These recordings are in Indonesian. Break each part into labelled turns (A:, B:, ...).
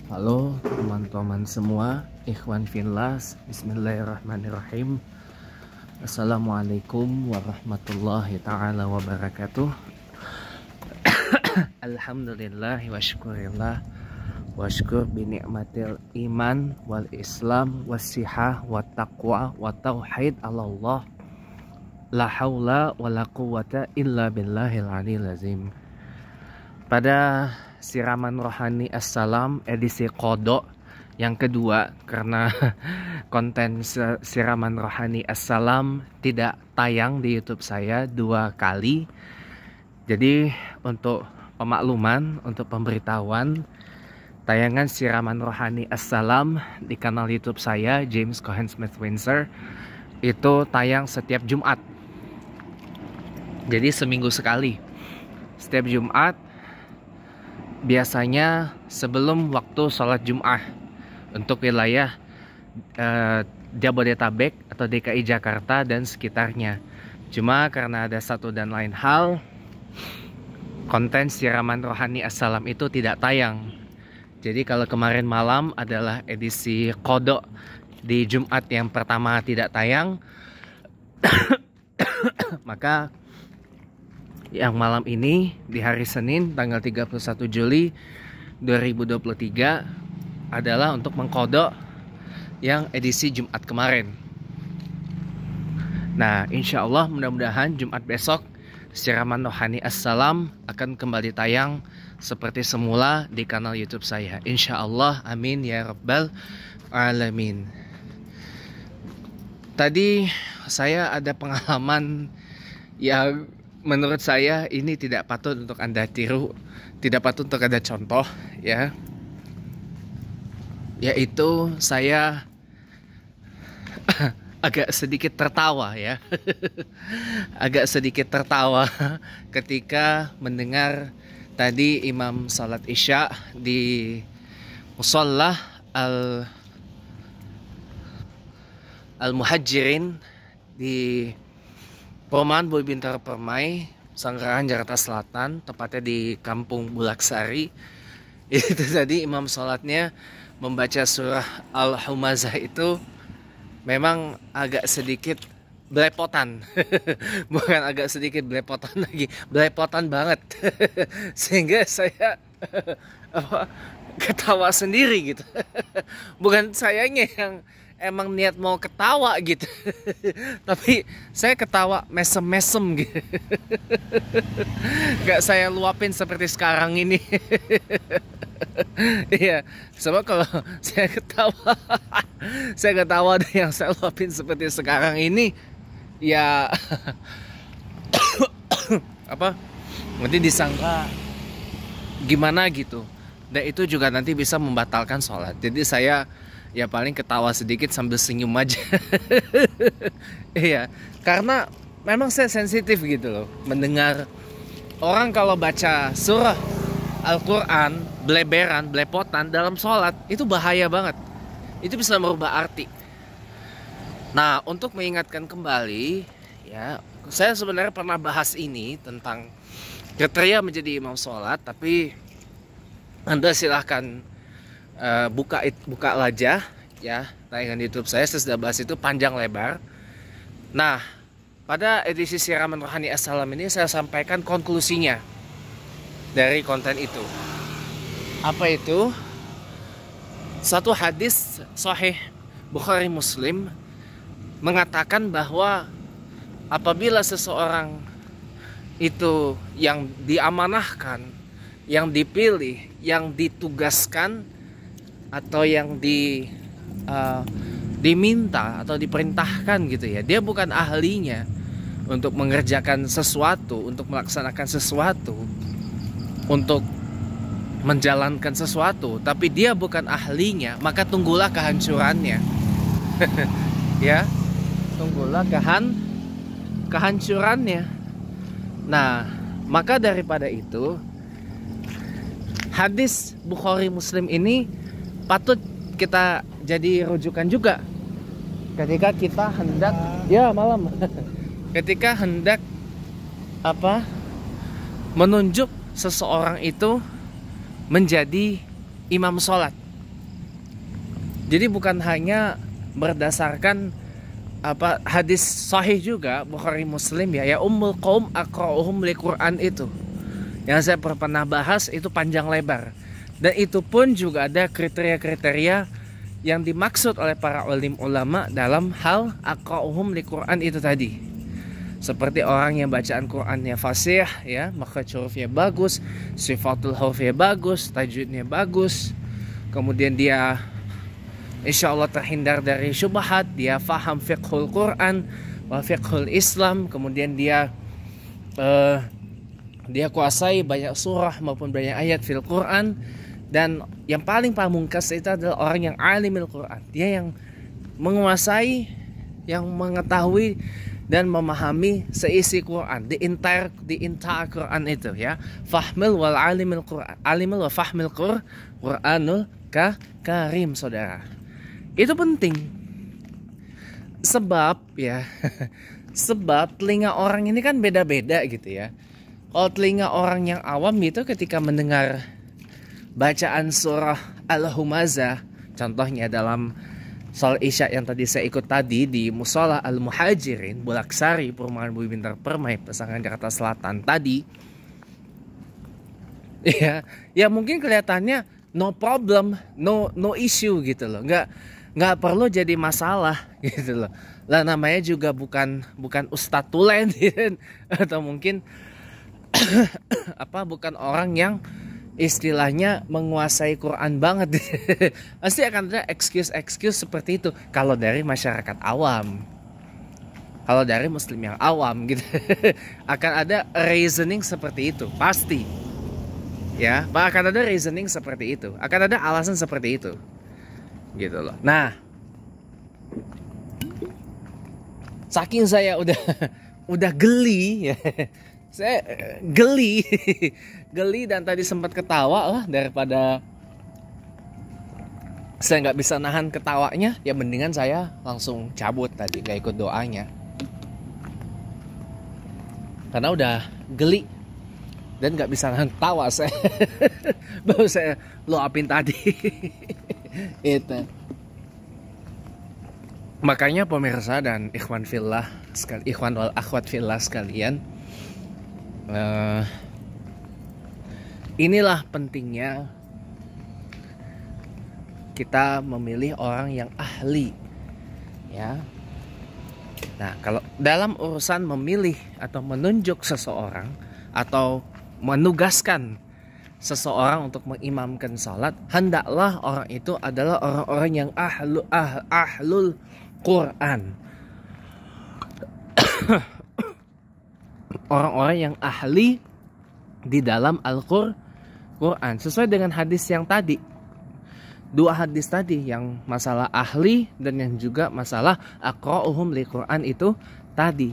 A: Halo teman-teman semua, ikhwan fillah, bismillahirrahmanirrahim. Assalamualaikum warahmatullahi ta'ala wabarakatuh. Alhamdulillah wa syukurillah wa syukur bi ni'matil iman wal islam wassihah wa taqwa wa tauhid Allah. La haula wa la quwwata illa billahil aliyil azim. Pada siraman rohani Assalam edisi Qodho yang kedua, karena konten siraman rohani Assalam tidak tayang di YouTube saya 2 kali. Jadi untuk pemakluman, untuk pemberitahuan, tayangan siraman rohani Assalam di kanal YouTube saya James Cohen Smith Windsor itu tayang setiap Jumat. Jadi seminggu sekali. Setiap Jumat, biasanya sebelum waktu sholat Jum'ah untuk wilayah Jabodetabek atau DKI Jakarta dan sekitarnya. Cuma karena ada satu dan lain hal, konten siraman rohani Assalam itu tidak tayang. Jadi kalau kemarin malam adalah edisi Qodho di Jumat yang pertama tidak tayang, maka yang malam ini di hari Senin tanggal 31 Juli 2023 adalah untuk mengqodho yang edisi Jumat kemarin. Nah, insya Allah mudah-mudahan Jumat besok siraman rohani Assalam akan kembali tayang seperti semula di kanal YouTube saya. Insya Allah, amin ya rabbal alamin. Tadi saya ada pengalaman yang menurut saya ini tidak patut untuk Anda tiru, tidak patut untuk ada contoh, ya. Yaitu saya agak sedikit tertawa, ya. Agak sedikit tertawa ketika mendengar tadi imam salat Isya di Musalla Al-Muhajirin di Perumahan Boy Bintaro Permai, Sanggerahan, Jakarta Selatan, tepatnya di Kampung Bulaksari. Itu tadi imam sholatnya membaca surah Al-Humazah itu memang agak sedikit belepotan. Bukan agak sedikit belepotan lagi, belepotan banget. Sehingga saya ketawa sendiri gitu. Bukan sayanya yang emang niat mau ketawa gitu, tapi saya ketawa mesem-mesem gitu. Gak saya luapin seperti sekarang ini. Iya, sebab kalau saya ketawa ada yang saya luapin seperti sekarang ini, ya apa? Nanti disangka gimana gitu. Dan itu juga nanti bisa membatalkan sholat. Jadi saya ya paling ketawa sedikit sambil senyum aja. Iya, karena memang saya sensitif gitu loh mendengar orang kalau baca surah Al-Quran beleberan, belepotan dalam sholat, itu bahaya banget. Itu bisa merubah arti. Nah, untuk mengingatkan kembali, ya, saya sebenarnya pernah bahas ini tentang kriteria menjadi imam sholat, tapi Anda silahkan buka lajah, ya, tayangan YouTube saya sudah bahas itu panjang lebar. Nah, pada edisi siraman rohani Assalam ini saya sampaikan konklusinya dari konten itu. Apa itu? Satu hadis sahih Bukhari Muslim mengatakan bahwa apabila seseorang itu yang diamanahkan, yang dipilih, yang ditugaskan, atau yang diminta atau diperintahkan gitu ya, dia bukan ahlinya untuk mengerjakan sesuatu, untuk melaksanakan sesuatu, untuk menjalankan sesuatu, tapi dia bukan ahlinya, maka tunggulah kehancurannya. Ya, tunggulah kehancurannya. Nah, maka daripada itu hadis Bukhari Muslim ini patut kita jadi rujukan juga ketika kita hendak ketika hendak menunjuk seseorang itu menjadi imam sholat. Jadi bukan hanya berdasarkan apa hadis sahih juga Bukhari Muslim ya ummul qaum aqra'uhum li Quran itu. Yang saya pernah bahas itu panjang lebar. Dan itu pun juga ada kriteria-kriteria yang dimaksud oleh para ulim ulama dalam hal aqra'uhum li Quran itu tadi. Seperti orang yang bacaan Qurannya fasih ya, maka hurufnya bagus, sifatul hurufnya bagus, tajwidnya bagus. Kemudian dia insya Allah terhindar dari syubhat, dia faham fiqhul Quran wa fiqhul Islam, kemudian dia kuasai banyak surah maupun banyak ayat fil Quran. Dan yang paling pamungkas itu adalah orang yang alimil Quran, dia yang menguasai, yang mengetahui dan memahami seisi Quran, the entire Quran itu ya. Fahmil wal alimil Quran, alimil wa fahmil Quranul karim, saudara. Itu penting. Sebab ya sebab telinga orang ini kan beda-beda gitu ya. Kalau telinga orang yang awam itu ketika mendengar bacaan surah Al-Humazah, contohnya dalam salat Isya yang tadi saya ikut tadi di Musola Al-Muhajirin, Bulaksari, Perumahan Bumi Bintang Permai, Pesangan Jakarta Selatan tadi. Ya mungkin kelihatannya no problem, no issue gitu loh. Nggak perlu jadi masalah gitu loh. Lah namanya juga bukan Ustadz Tulen gitu. Atau mungkin bukan orang yang istilahnya menguasai Quran banget. Pasti akan ada excuse seperti itu kalau dari masyarakat awam. Kalau dari muslim yang awam gitu. Akan ada reasoning seperti itu, pasti. Ya, akan ada reasoning seperti itu. Akan ada alasan seperti itu. Gitu loh. Nah, saking saya udah geli ya. Saya geli dan tadi sempat ketawa lah, daripada saya nggak bisa nahan ketawanya, ya mendingan saya langsung cabut tadi, nggak ikut doanya karena udah geli dan nggak bisa nahan tawa saya. Baru saya luapin tadi. Itu makanya pemirsa dan ikhwan fillah ikhwan wal akhwat fillah sekalian, inilah pentingnya kita memilih orang yang ahli ya. Nah, kalau dalam urusan memilih atau menunjuk seseorang atau menugaskan seseorang untuk mengimamkan salat, hendaklah orang itu adalah orang-orang yang ahlul Quran. Orang-orang yang ahli di dalam Al-Quran, sesuai dengan hadis yang tadi. Dua hadis tadi, yang masalah ahli dan yang juga masalah aqra'uhum li Quran itu tadi.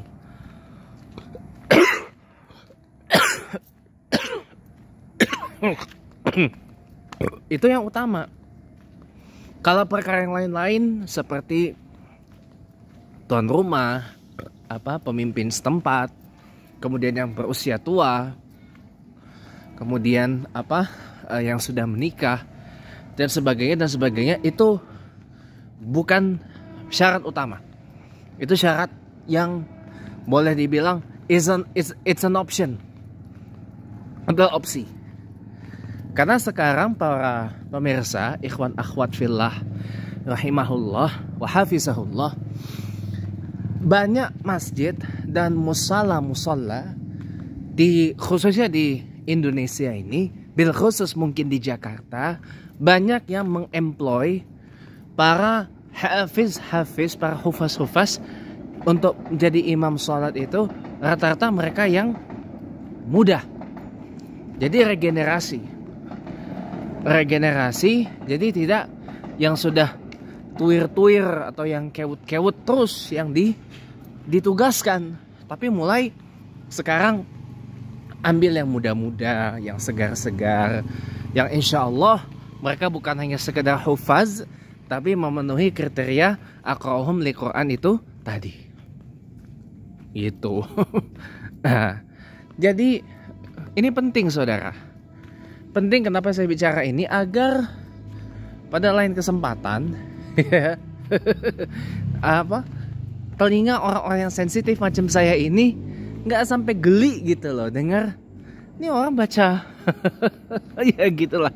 A: Itu yang utama. Kalau perkara yang lain-lain seperti tuan rumah, pemimpin setempat, kemudian yang berusia tua, kemudian yang sudah menikah dan sebagainya, itu bukan syarat utama. Itu syarat yang boleh dibilang it's an option, adalah opsi. Karena sekarang para pemirsa ikhwan akhwat fillah rahimahullah wa hafizahullah, banyak masjid dan musalla khususnya di Indonesia ini, bil khusus mungkin di Jakarta, banyak yang mengemploy para hafiz, para hufaz untuk menjadi imam sholat. Itu rata-rata mereka yang muda. Jadi regenerasi, jadi tidak yang sudah tuir-tuir atau yang kewut-kewut terus yang ditugaskan, tapi mulai sekarang ambil yang muda-muda, yang segar-segar, yang insya Allah mereka bukan hanya sekedar hufaz, tapi memenuhi kriteria aqra'uhum li Quran itu tadi. Gitu. Nah, jadi ini penting saudara. Penting, kenapa saya bicara ini, agar pada lain kesempatan Ya. Apa? Telinga orang-orang yang sensitif macam saya ini nggak sampai geli gitu loh dengar ini orang baca. Ya gitulah.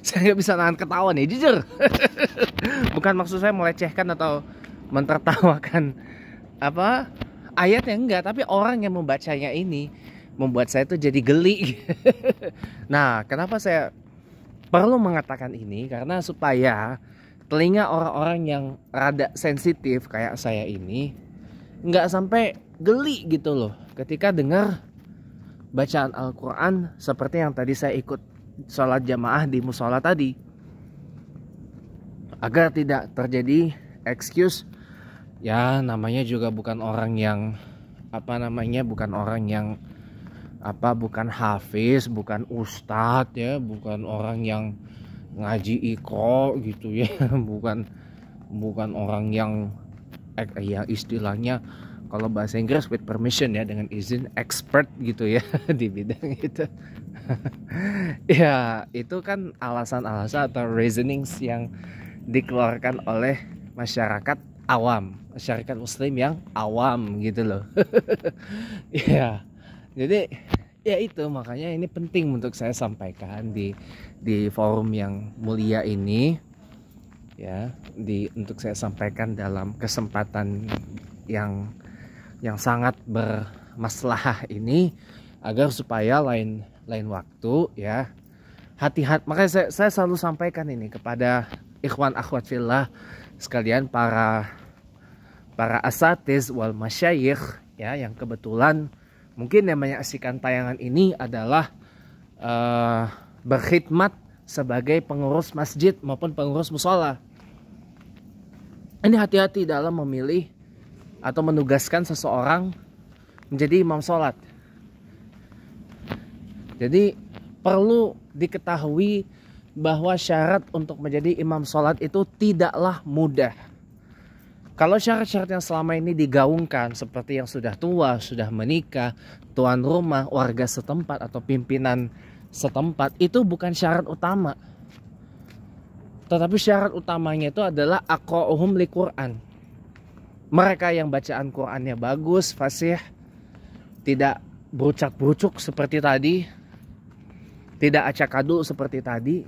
A: Saya nggak bisa nahan ketawa nih jujur. Bukan maksud saya melecehkan atau mentertawakan apa ayatnya, enggak, tapi orang yang membacanya ini membuat saya tuh jadi geli. Nah, kenapa saya perlu mengatakan ini? Karena supaya telinga orang-orang yang rada sensitif kayak saya ini nggak sampai geli gitu loh ketika dengar bacaan Al-Quran seperti yang tadi saya ikut sholat jamaah di musola tadi, agar tidak terjadi excuse. Ya namanya juga bukan orang yang bukan orang yang bukan hafiz, bukan ustadz ya, bukan orang yang ngaji Iqra gitu ya. bukan orang yang istilahnya kalau bahasa Inggris with permission ya, dengan izin, expert gitu ya di bidang itu. Ya itu kan alasan-alasan atau reasonings yang dikeluarkan oleh masyarakat awam, masyarakat muslim yang awam gitu loh. Ya jadi ya itu makanya ini penting untuk saya sampaikan di forum yang mulia ini ya, untuk saya sampaikan dalam kesempatan yang sangat bermaslahah ini, agar supaya lain waktu ya hati-hati. Makanya saya selalu sampaikan ini kepada ikhwan akhwat fillah sekalian, para asatiz wal masyayikh ya, yang kebetulan mungkin yang menyaksikan tayangan ini adalah berkhidmat sebagai pengurus masjid maupun pengurus musola. Ini hati-hati dalam memilih atau menugaskan seseorang menjadi imam sholat. Jadi perlu diketahui bahwa syarat untuk menjadi imam sholat itu tidaklah mudah. Kalau syarat-syarat yang selama ini digaungkan seperti yang sudah tua, sudah menikah, tuan rumah, warga setempat atau pimpinan setempat, itu bukan syarat utama. Tetapi syarat utamanya itu adalah aqra'uhum liquran. Mereka yang bacaan Qur'annya bagus, fasih, tidak berucak-berucuk seperti tadi, tidak acak-adul seperti tadi,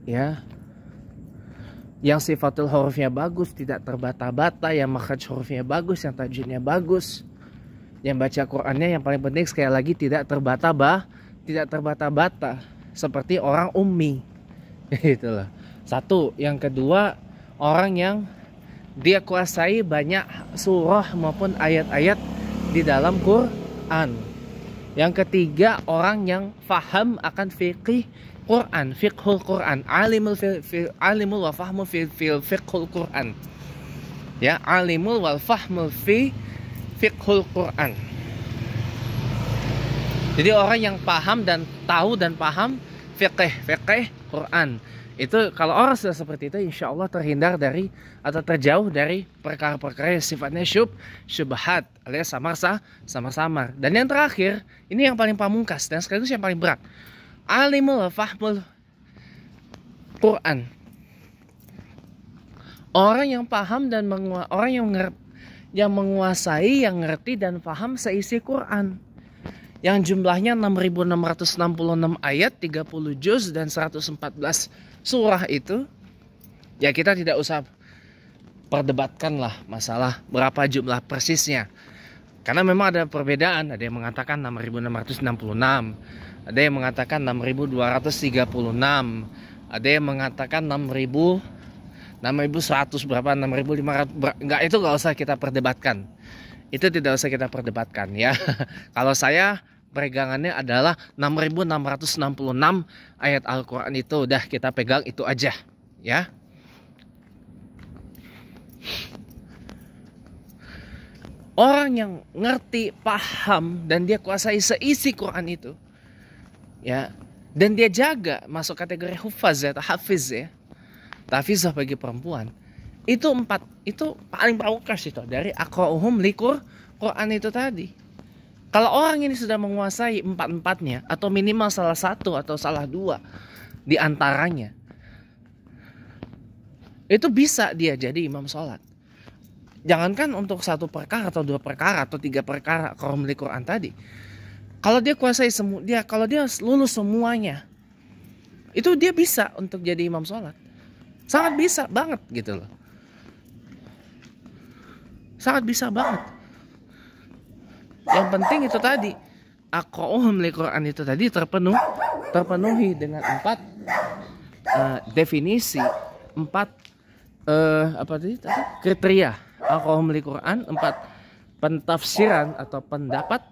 A: ya, yang sifatul hurufnya bagus, tidak terbata-bata, yang makhraj hurufnya bagus, yang tajwidnya bagus, yang baca Qur'annya yang paling penting sekali lagi tidak terbata-bata seperti orang ummi. Itulah satu. Yang kedua, orang yang dia kuasai banyak surah maupun ayat-ayat di dalam Quran. Yang ketiga, orang yang faham akan fiqhul Quran, alimul wa fahmul fiqhul Quran. Ya, alimul wal fahmul fi fiqhul Quran. Jadi orang yang paham dan tahu dan paham fiqh Quran. Itu kalau orang sudah seperti itu, insya Allah terhindar dari atau terjauh dari perkara-perkara yang sifatnya syubhat alias samar-samar. Dan yang terakhir, ini yang paling pamungkas dan sekaligus yang paling berat. Alimul fahmul Quran. Orang yang paham dan yang menguasai, yang ngerti dan paham seisi Quran. Yang jumlahnya 6.666 ayat, 30 juz dan 114 surah itu. Ya kita tidak usah perdebatkan lah masalah berapa jumlah persisnya. Karena memang ada perbedaan, ada yang mengatakan 6.666, ada yang mengatakan 6.236, ada yang mengatakan 6.100 berapa, 6.500, enggak, itu enggak usah kita perdebatkan. Itu tidak usah kita perdebatkan ya. Kalau saya pegangannya adalah 6.666 ayat Al-Quran itu udah kita pegang itu aja ya. Orang yang ngerti, paham dan dia kuasai seisi Quran itu ya, dan dia jaga masuk kategori hufaz ya, hafiz ya, tahfizah bagi perempuan, itu paling pamungkas itu dari aqra'uhum Quran itu tadi. Kalau orang ini sudah menguasai empat-empatnya atau minimal salah satu atau salah dua di antaranya, itu bisa dia jadi imam sholat. Jangankan untuk 1 perkara atau 2 perkara atau 3 perkara qara'ul Quran tadi. Kalau dia kuasai kalau dia lulus semuanya, itu dia bisa untuk jadi imam sholat. Sangat bisa banget gitu loh. Sangat bisa banget. Yang penting itu tadi, aqra'uhum liquran itu tadi terpenuhi dengan 4 definisi, 4 kriteria. Aqra'uhum liquran, 4 pentafsiran atau pendapat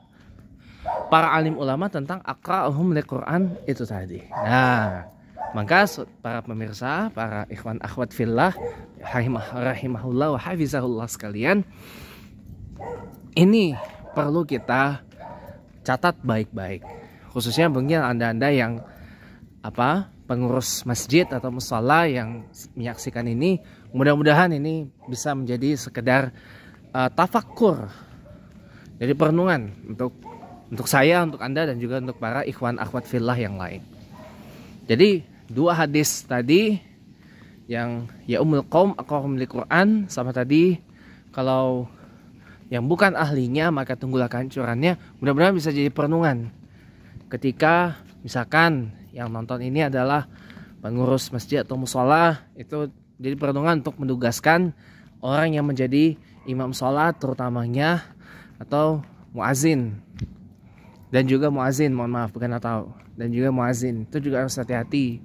A: para alim ulama tentang aqra'uhum liquran itu tadi. Nah, maka para pemirsa, para ikhwan akhwat fillah rahimahullah wa hafizahullah sekalian, ini perlu kita catat baik-baik, khususnya bagi anda-anda yang pengurus masjid atau musala yang menyaksikan ini. Mudah-mudahan ini bisa menjadi sekedar tafakkur, jadi perenungan untuk saya, untuk anda, dan juga untuk para ikhwan akhwat fillah yang lain. Jadi 2 hadis tadi yang ya umul qaum aqra'uhum liquran, sama tadi kalau yang bukan ahlinya maka tunggulah kehancurannya, mudah-mudahan bisa jadi perenungan ketika misalkan yang nonton ini adalah pengurus masjid atau mushola. Itu jadi perenungan untuk menugaskan orang yang menjadi imam sholat terutamanya, atau muazin, dan juga muazin, mohon maaf bukan atau, dan juga muazin itu juga harus hati-hati,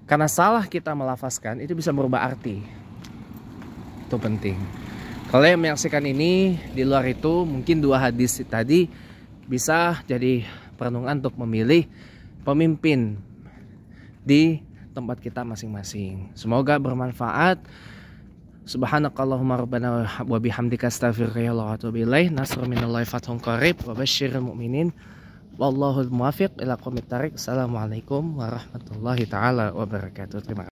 A: karena salah kita melafazkan itu bisa merubah arti. Itu penting. Kalau yang menyaksikan ini di luar itu, mungkin 2 hadis tadi bisa jadi perenungan untuk memilih pemimpin di tempat kita masing-masing. Semoga bermanfaat. Subhanakallahumma rabbana wa bihamdika astaghfiruka wa atubu ilaik. Nasrun minallahi fathun qarib wa basyiril mu'minin. Wallahul muwaffiq ila aqwamit thariq. Assalamualaikum warahmatullahi taala wabarakatuh. Terima kasih.